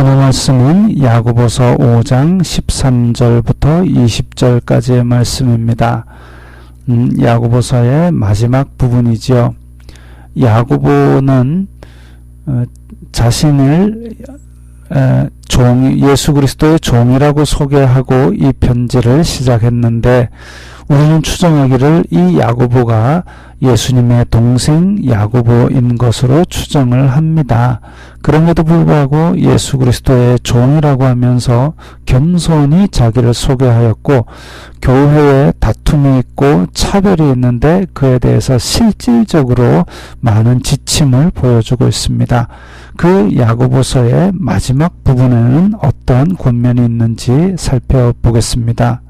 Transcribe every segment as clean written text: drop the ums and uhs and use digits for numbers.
오늘 말씀은 야고보서 5장 13절부터 20절까지의 말씀입니다. 야고보서의 마지막 부분이지요. 야고보는 자신을 예수 그리스도의 종이라고 소개하고 이 편지를 시작했는데, 우리는 추정하기를 이 야고보가 예수님의 동생 야고보인 것으로 추정을 합니다. 그럼에도 불구하고 예수 그리스도의 종이라고 하면서 겸손히 자기를 소개하였고, 교회에 다툼이 있고 차별이 있는데 그에 대해서 실질적으로 많은 지침을 보여주고 있습니다. 그 야고보서의 마지막 부분에는 어떤 권면이 있는지 살펴보겠습니다.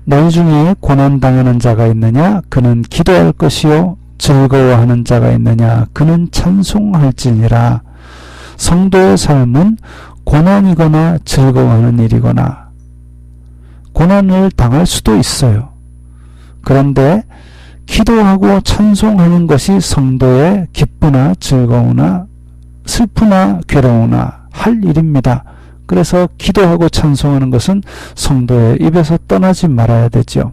너희 중에 고난당하는 자가 있느냐? 그는 기도할 것이요. 즐거워하는 자가 있느냐? 그는 찬송할지니라. 성도의 삶은 고난이거나 즐거워하는 일이거나, 고난을 당할 수도 있어요. 그런데 기도하고 찬송하는 것이 성도의 기쁘나 즐거우나 슬프나 괴로우나 할 일입니다. 그래서 기도하고 찬송하는 것은 성도의 입에서 떠나지 말아야 되죠.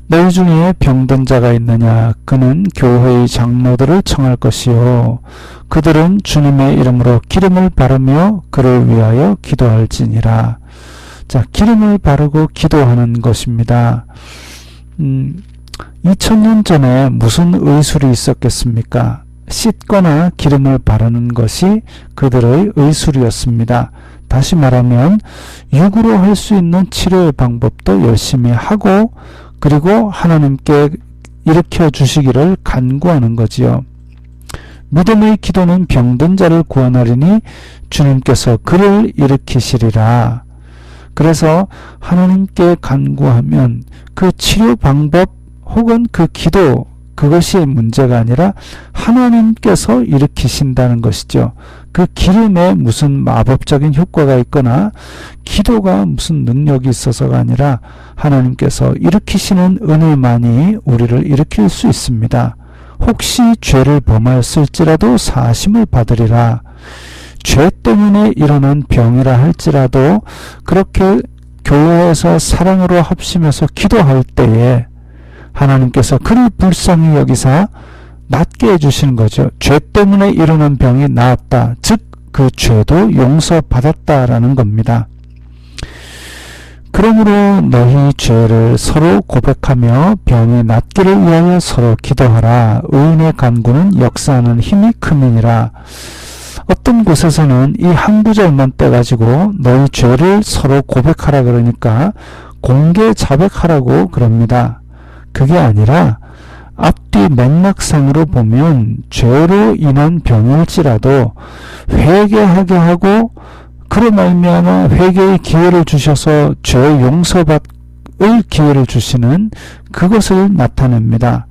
너희 중에 병든 자가 있느냐? 그는 교회의 장로들을 청할 것이요. 그들은 주님의 이름으로 기름을 바르며 그를 위하여 기도할지니라. 자, 기름을 바르고 기도하는 것입니다. 2000년 전에 무슨 의술이 있었겠습니까? 씻거나 기름을 바르는 것이 그들의 의술이었습니다. 다시 말하면 육으로 할 수 있는 치료의 방법도 열심히 하고, 그리고 하나님께 일으켜 주시기를 간구하는 거지요. 믿음의 기도는 병든 자를 구원하리니 주님께서 그를 일으키시리라. 그래서 하나님께 간구하면 그 치료 방법 혹은 그 기도, 그것이 문제가 아니라 하나님께서 일으키신다는 것이죠. 그 기름에 무슨 마법적인 효과가 있거나 기도가 무슨 능력이 있어서가 아니라 하나님께서 일으키시는 은혜만이 우리를 일으킬 수 있습니다. 혹시 죄를 범하였을지라도 사하심을 받으리라. 죄 때문에 일어난 병이라 할지라도 그렇게 교회에서 사랑으로 합심해서 기도할 때에 하나님께서 그를 불쌍히 여기사 낫게 해주시는 거죠. 죄 때문에 일어난 병이 나았다. 즉 그 죄도 용서받았다라는 겁니다. 그러므로 너희 죄를 서로 고백하며 병이 낫기를 위하여 서로 기도하라. 의인의 간구는 역사하는 힘이 큼이니라. 어떤 곳에서는 이 한 구절만 떼가지고 너희 죄를 서로 고백하라 그러니까 공개 자백하라고 그럽니다. 그게 아니라 앞뒤 맥락상으로 보면 죄로 인한 병일지라도 회개하게 하고, 그로 말미암아 회개의 기회를 주셔서 죄 용서받을 기회를 주시는 그것을 나타냅니다.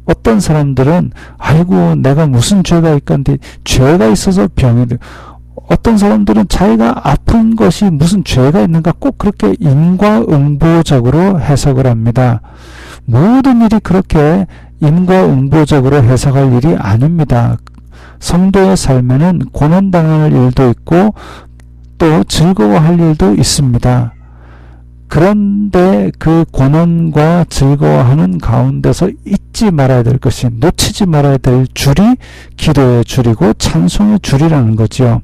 어떤 사람들은 아이고 내가 무슨 죄가 있건데 죄가 있어서 병이 돼. 어떤 사람들은 자기가 아픈 것이 무슨 죄가 있는가 꼭 그렇게 인과응보적으로 해석을 합니다. 모든 일이 그렇게 인과응보적으로 해석할 일이 아닙니다. 성도의 삶에는 고난당할 일도 있고 또 즐거워할 일도 있습니다. 그런데 그 고난과 즐거워하는 가운데서 잊지 말아야 될 것이, 놓치지 말아야 될 줄이 기도의 줄이고 찬송의 줄이라는 거지요.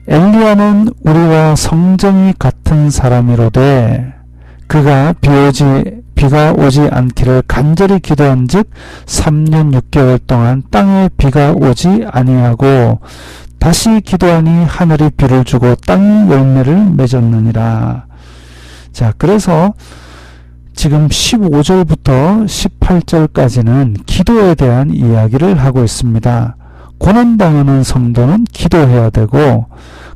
엘리야는 우리와 성정이 같은 사람이로되 그가 비가 오지 않기를 간절히 기도한 즉 3년 6개월 동안 땅에 비가 오지 아니하고 다시 기도하니 하늘이 비를 주고 땅이 열매를 맺었느니라. 자, 그래서 지금 15절부터 18절까지는 기도에 대한 이야기를 하고 있습니다. 고난당하는 성도는 기도해야 되고,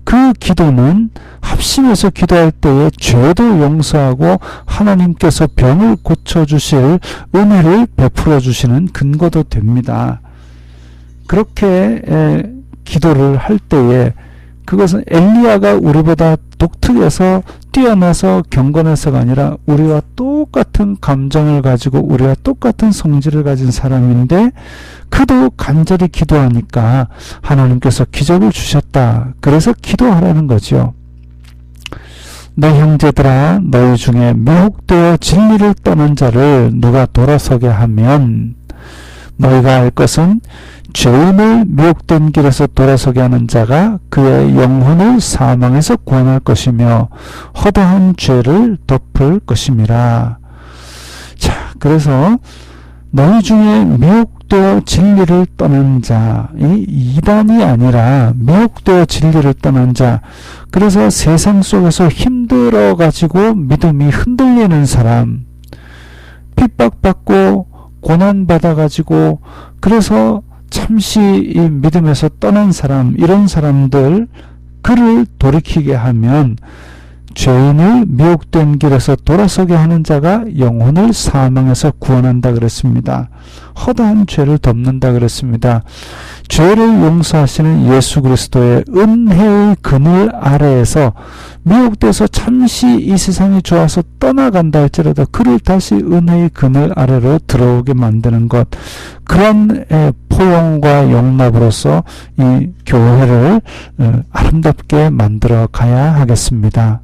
그 기도는 합심해서 기도할 때에 죄도 용서하고 하나님께서 병을 고쳐주실 은혜를 베풀어 주시는 근거도 됩니다. 그렇게 기도를 할 때에 그것은 엘리야가 우리보다 독특해서 뛰어나서 경건해서가 아니라 우리와 똑같은 감정을 가지고 우리와 똑같은 성질을 가진 사람인데 그도 간절히 기도하니까 하나님께서 기적을 주셨다. 그래서 기도하라는 거죠. 내 형제들아, 너희 중에 미혹되어 진리를 떠난 자를 누가 돌아서게 하면 너희가 알 것은 죄인을 미혹된 길에서 돌아서게 하는 자가 그의 영혼을 사망에서 구원할 것이며 허다한 죄를 덮을 것임이라. 자, 그래서 너희 중에 미혹되어 진리를 떠난 자, 이 이단이 아니라 미혹되어 진리를 떠난 자, 그래서 세상 속에서 힘들어 가지고 믿음이 흔들리는 사람, 핍박받고 고난받아 가지고 그래서 잠시 이 믿음에서 떠난 사람, 이런 사람들 그를 돌이키게 하면 죄인을 미혹된 길에서 돌아서게 하는 자가 영혼을 사망에서 구원한다 그랬습니다. 허다한 죄를 덮는다 그랬습니다. 죄를 용서하시는 예수 그리스도의 은혜의 그늘 아래에서 미혹돼서 잠시 이 세상이 좋아서 떠나간다 할지라도 그를 다시 은혜의 그늘 아래로 들어오게 만드는 것, 그런 포용과 용납으로서 이 교회를 아름답게 만들어 가야 하겠습니다.